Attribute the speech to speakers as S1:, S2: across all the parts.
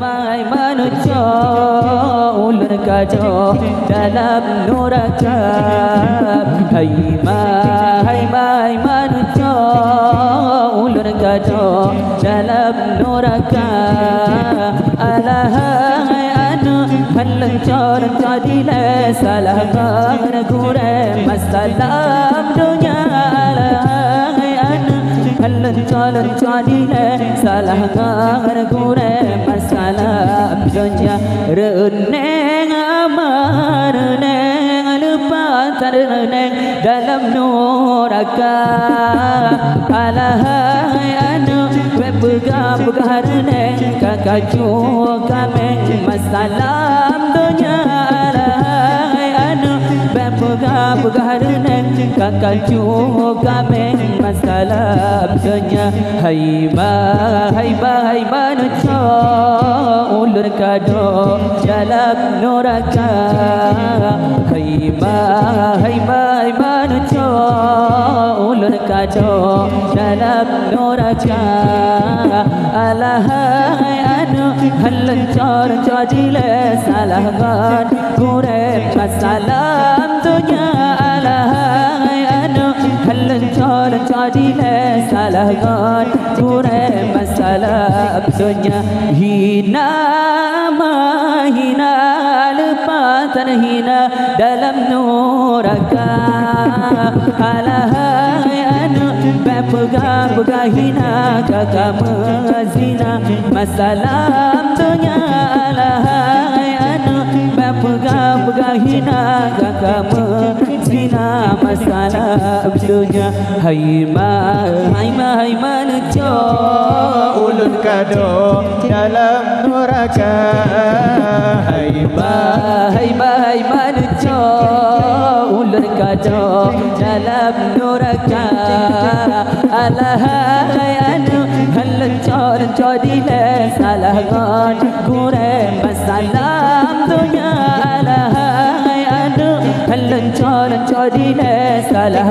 S1: mai manusia ulun kacau dalam neraka. Hai mai manusia ulun kacau dalam neraka. Alahai anu halancor jadilah salah gure masalah dunia. Alahai anu halancor jadilah salah gure masalah dunia. Reneng amar reneng lepas reneng dalam neraka. Alahai anu begah reneng kakacu kami masalah dunia. Alahai anu begah reneng kakacu kami masalah dunia. Hai manusia ulur kado dalam neraka. Hai manusia ulur kado dalam neraka. Alahai anu halancor jadilah salah gure masalah dunia. Alahai anu halancor jadilah salah gure masalah dunia. Hina lepas terhina dalam neraka. Alahai anu begah hina kakak zina masalah dunia. Alahai anu begah hina kakak zina masalah dunia. Hai manusia
S2: ulun kado dalam neraka. Hai
S1: manusia ulun kado dalam neraka. Alahai anu halancor jadilah salah gure masalah dunia. Alahai anu halancor jadilah salah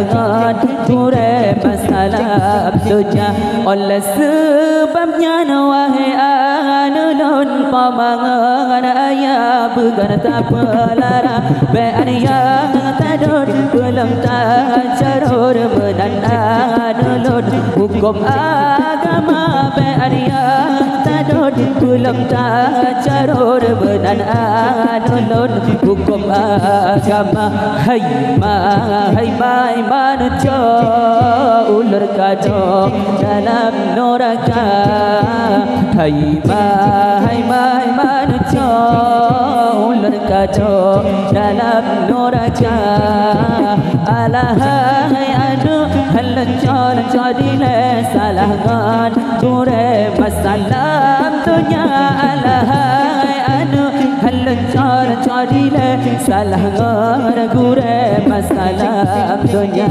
S1: gure masalah dunia. Oleh sebabnya wahai anulun pamangan ayah bukan tak pelara bean yang tadur belum tak carur menan anulun hukum agama bean yang tadur belum tak carur menan anulun hukum agama. Hai manusia ulur kado dalam neraka. Hai manusia ulur kado dalam neraka. Alahai anu halancor jadilah salah gure masalah dunia. Alahai anu halancor jadilah salah gure masalah dunia.